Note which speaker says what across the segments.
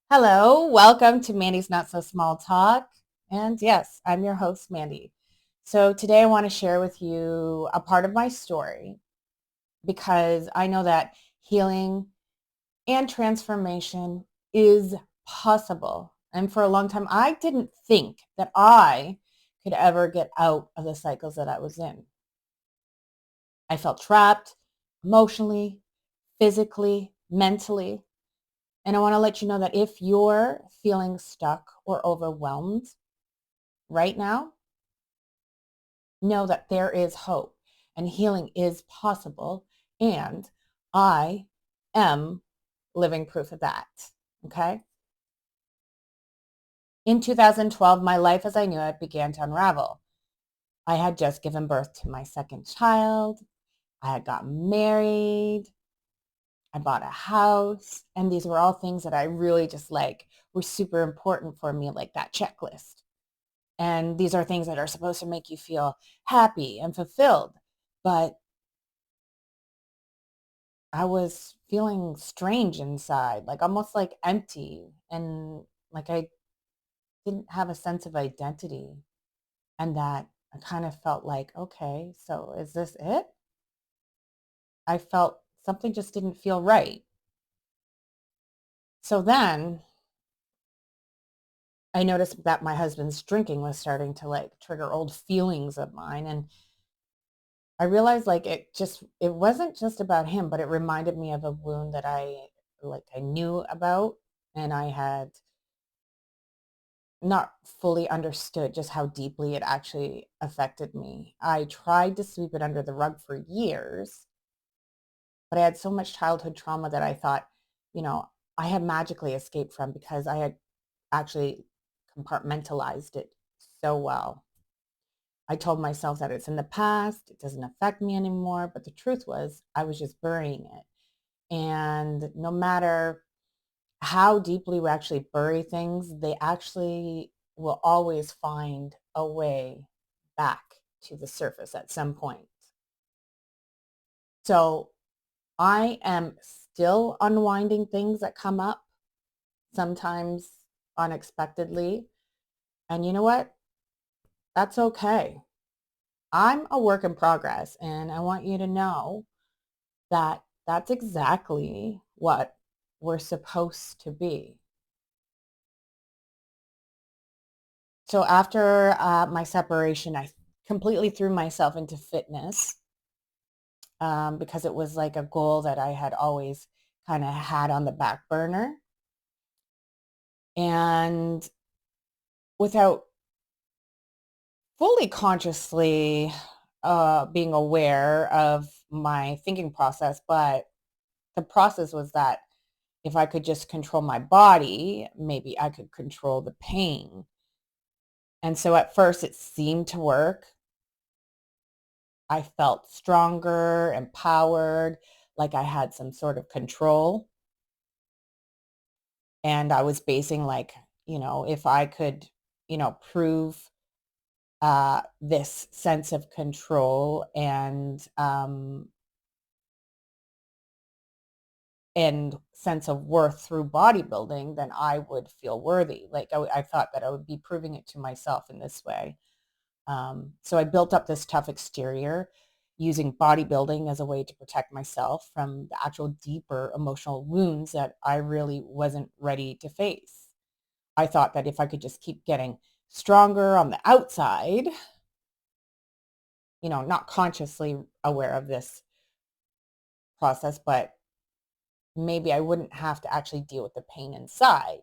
Speaker 1: Hello, welcome to Mandy's Not So Small Talk. And yes, I'm your host, Mandy. So today I want to share with you a part of my story because I know that healing and transformation is possible. And for a long time, I didn't think that I could ever get out of the cycles that I was in. I felt trapped emotionally, physically, mentally. And I want to let you know that if you're feeling stuck or overwhelmed right now, know that there is hope and healing is possible. And I am living proof of that. Okay. In 2012, my life as I knew it began to unravel. I had just given birth to my second child. I had gotten married. I bought a house. And these were all things that I really just were super important for me, like that checklist. And these are things that are supposed to make you feel happy and fulfilled. But I was feeling strange inside, like almost like empty and like I didn't have a sense of identity. And that I kind of felt like, okay, so is this it? I felt something just didn't feel right. So then I noticed that my husband's drinking was starting to trigger old feelings of mine. And I realized it wasn't just about him, but it reminded me of a wound that I knew about, and I had not fully understood just how deeply it actually affected me. I tried to sweep it under the rug for years, but I had so much childhood trauma that I thought, you know, I had magically escaped from because I had actually compartmentalized it so well. I told myself that it's in the past, it doesn't affect me anymore, but the truth was I was just burying it. And no matter how deeply we actually bury things, they actually will always find a way back to the surface at some point. So I am still unwinding things that come up, sometimes unexpectedly. And you know what? That's okay. I'm a work in progress, and I want you to know that that's exactly what we're supposed to be. So after my separation, I completely threw myself into fitness because it was like a goal that I had always kind of had on the back burner. And without fully consciously being aware of my thinking process, but the process was that if I could just control my body, maybe I could control the pain. And so at first it seemed to work. I felt stronger, empowered, like I had some sort of control. And I was basing if I could, prove this sense of control and sense of worth through bodybuilding, then I would feel worthy. I thought that I would be proving it to myself in this way. So I built up this tough exterior using bodybuilding as a way to protect myself from the actual deeper emotional wounds that I really wasn't ready to face. I thought that if I could just keep getting stronger on the outside, not consciously aware of this process, but maybe I wouldn't have to actually deal with the pain inside.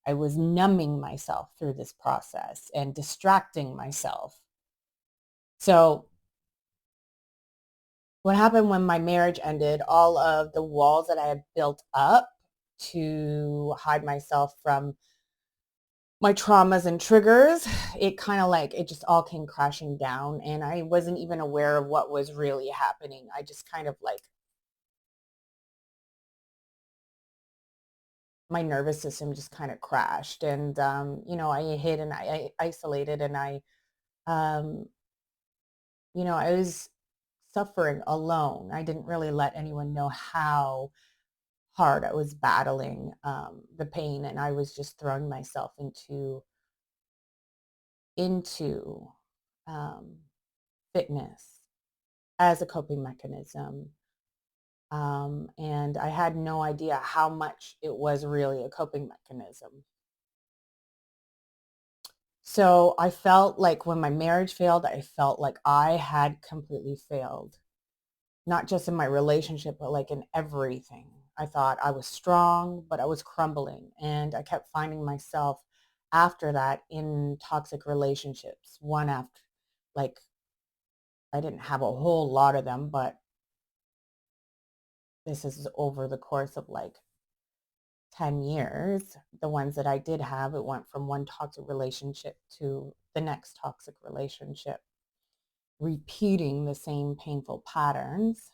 Speaker 1: I was numbing myself through this process and distracting myself. So what happened when my marriage ended, all of the walls that I had built up to hide myself from my traumas and triggers, it kind of it just all came crashing down, and I wasn't even aware of what was really happening. I just kind of my nervous system just kind of crashed, and I hid and I isolated, and um, I was suffering alone. I didn't really let anyone know how hard I was battling the pain, and I was just throwing myself into um, fitness as a coping mechanism. And I had no idea how much it was really a coping mechanism. So I felt like when my marriage failed, I felt like I had completely failed, not just in my relationship, but like in everything. I thought I was strong, but I was crumbling. And I kept finding myself after that in toxic relationships, one after, like, I didn't have a whole lot of them, but this is over the course of like 10 years. The ones that I did have, it went from one toxic relationship to the next toxic relationship, repeating the same painful patterns.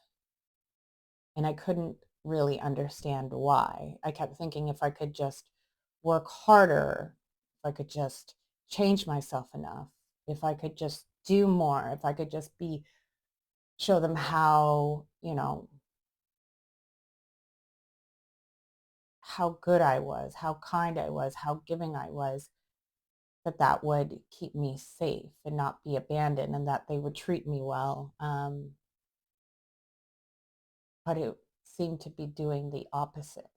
Speaker 1: And I couldn't really understand why. I kept thinking if I could just work harder, if I could just change myself enough, if I could just do more, if I could just show them how, how good I was, how kind I was, how giving I was, that would keep me safe and not be abandoned, and that they would treat me well. But it seemed to be doing the opposite.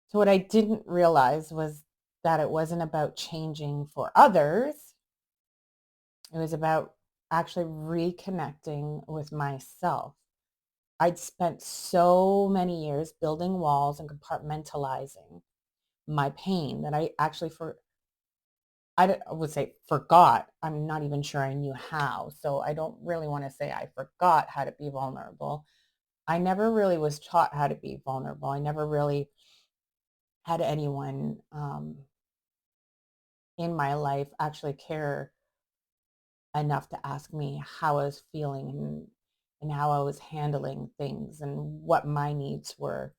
Speaker 1: So what I didn't realize was that it wasn't about changing for others. It was about actually reconnecting with myself. I'd spent so many years building walls and compartmentalizing my pain that I actually I would say forgot. I'm not even sure I knew how. So I don't really want to say I forgot how to be vulnerable. I never really was taught how to be vulnerable. I never really had anyone in my life actually care enough to ask me how I was feeling, and how I was handling things and what my needs were.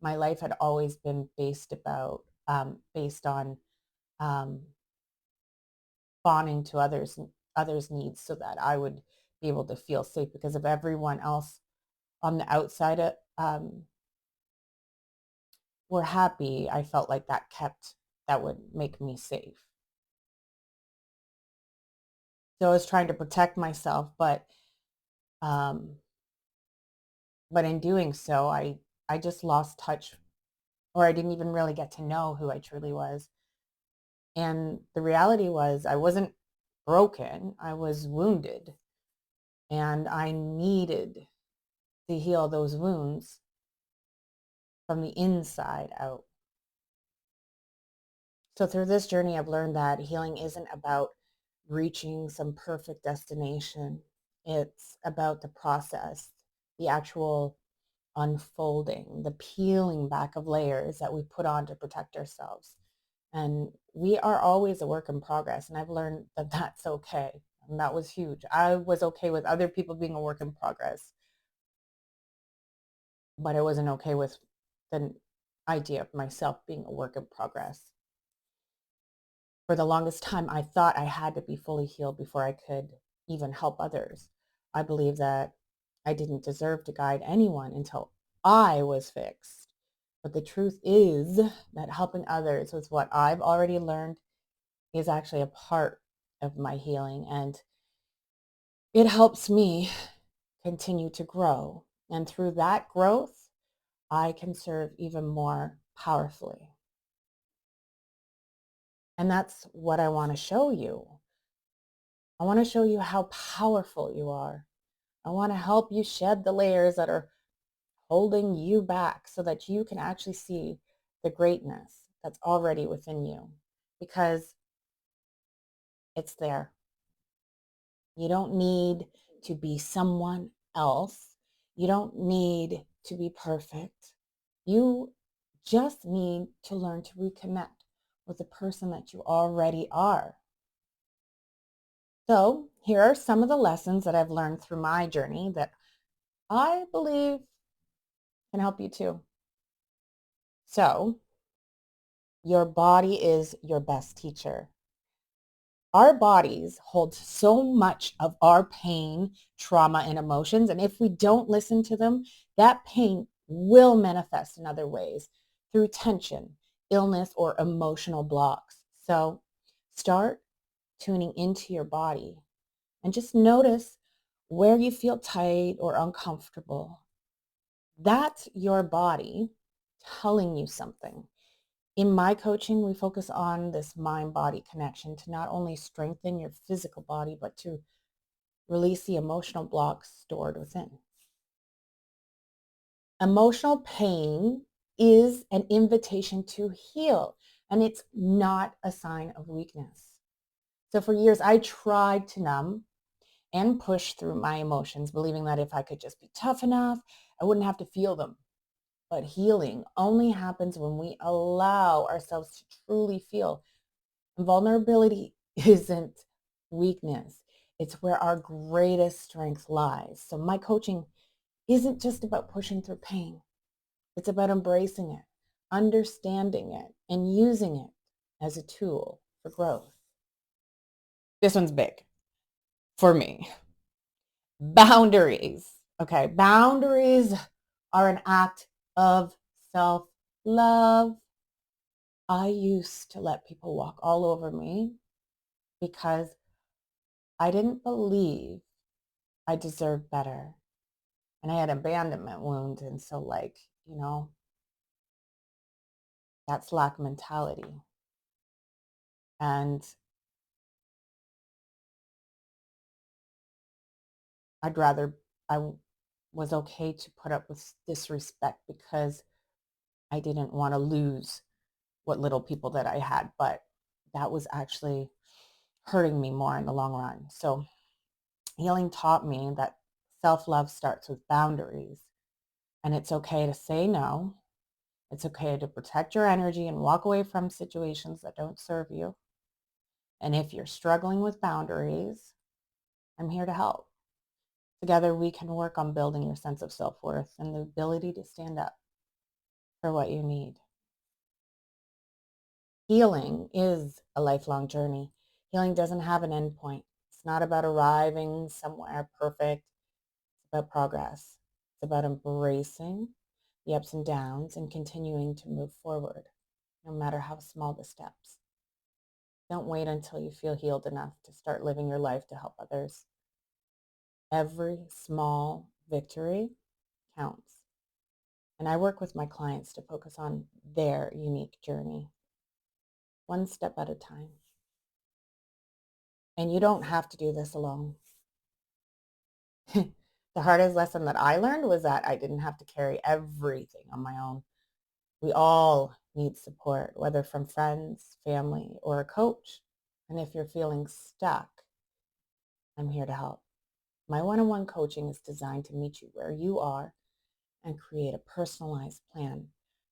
Speaker 1: My life had always been based on um, bonding to others' needs so that I would be able to feel safe, because if everyone else on the outside were happy, I felt like that would make me safe. So I was trying to protect myself, um, but in doing so, I just lost touch, or I didn't even really get to know who I truly was. And the reality was I wasn't broken, I was wounded, and I needed to heal those wounds from the inside out. So through this journey, I've learned that healing isn't about reaching some perfect destination. It's about the process, the actual unfolding, the peeling back of layers that we put on to protect ourselves. And we are always a work in progress. And I've learned that that's okay. And that was huge. I was okay with other people being a work in progress, but I wasn't okay with the idea of myself being a work in progress. For the longest time, I thought I had to be fully healed before I could even help others. I believe that I didn't deserve to guide anyone until I was fixed. But the truth is that helping others with what I've already learned is actually a part of my healing, and it helps me continue to grow. And through that growth, I can serve even more powerfully. And that's what I want to show you. I want to show you how powerful you are. I want to help you shed the layers that are holding you back so that you can actually see the greatness that's already within you, because it's there. You don't need to be someone else. You don't need to be perfect. You just need to learn to reconnect with the person that you already are. So here are some of the lessons that I've learned through my journey that I believe can help you too. So your body is your best teacher. Our bodies hold so much of our pain, trauma, and emotions. And if we don't listen to them, that pain will manifest in other ways through tension, illness, or emotional blocks. So start tuning into your body and just notice where you feel tight or uncomfortable. That's your body telling you something. In my coaching, we focus on this mind-body connection to not only strengthen your physical body, but to release the emotional blocks stored within. Emotional pain is an invitation to heal, and it's not a sign of weakness. So for years, I tried to numb and push through my emotions, believing that if I could just be tough enough, I wouldn't have to feel them. But healing only happens when we allow ourselves to truly feel. And vulnerability isn't weakness. It's where our greatest strength lies. So my coaching isn't just about pushing through pain. It's about embracing it, understanding it, and using it as a tool for growth. This one's big for me. Boundaries. Okay, boundaries are an act of self-love. I used to let people walk all over me because I didn't believe I deserved better. And I had abandonment wound. And so that's lack mentality. And I'd rather was okay to put up with disrespect because I didn't want to lose what little people that I had. But that was actually hurting me more in the long run. So healing taught me that self-love starts with boundaries. And it's okay to say no. It's okay to protect your energy and walk away from situations that don't serve you. And if you're struggling with boundaries, I'm here to help. Together, we can work on building your sense of self-worth and the ability to stand up for what you need. Healing is a lifelong journey. Healing doesn't have an end point. It's not about arriving somewhere perfect. It's about progress. It's about embracing the ups and downs and continuing to move forward, no matter how small the steps. Don't wait until you feel healed enough to start living your life to help others. Every small victory counts. And I work with my clients to focus on their unique journey, one step at a time. And you don't have to do this alone. The hardest lesson that I learned was that I didn't have to carry everything on my own. We all need support, whether from friends, family, or a coach. And if you're feeling stuck, I'm here to help. My one-on-one coaching is designed to meet you where you are and create a personalized plan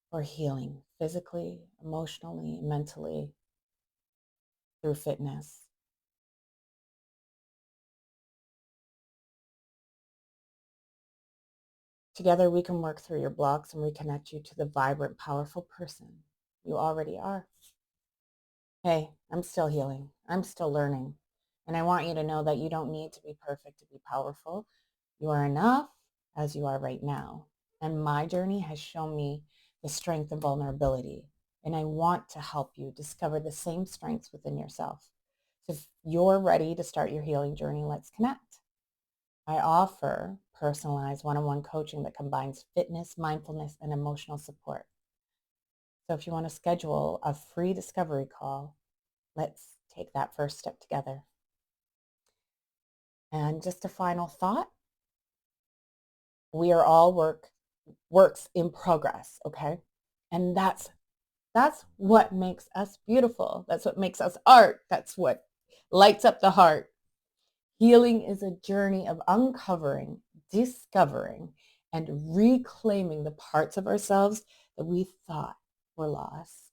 Speaker 1: for healing physically, emotionally, mentally, through fitness. Together, we can work through your blocks and reconnect you to the vibrant, powerful person you already are. Hey, I'm still healing. I'm still learning. And I want you to know that you don't need to be perfect to be powerful. You are enough as you are right now. And my journey has shown me the strength and vulnerability. And I want to help you discover the same strengths within yourself. So if you're ready to start your healing journey, let's connect. I offer personalized one-on-one coaching that combines fitness, mindfulness, and emotional support. So if you want to schedule a free discovery call, let's take that first step together. And just a final thought, we are all works in progress, okay? And that's what makes us beautiful. That's what makes us art. That's what lights up the heart. Healing is a journey of uncovering, discovering, and reclaiming the parts of ourselves that we thought were lost.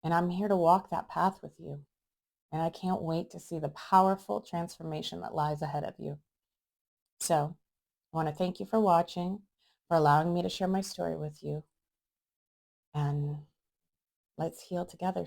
Speaker 1: And I'm here to walk that path with you. And I can't wait to see the powerful transformation that lies ahead of you. So I want to thank you for watching, for allowing me to share my story with you. And let's heal together.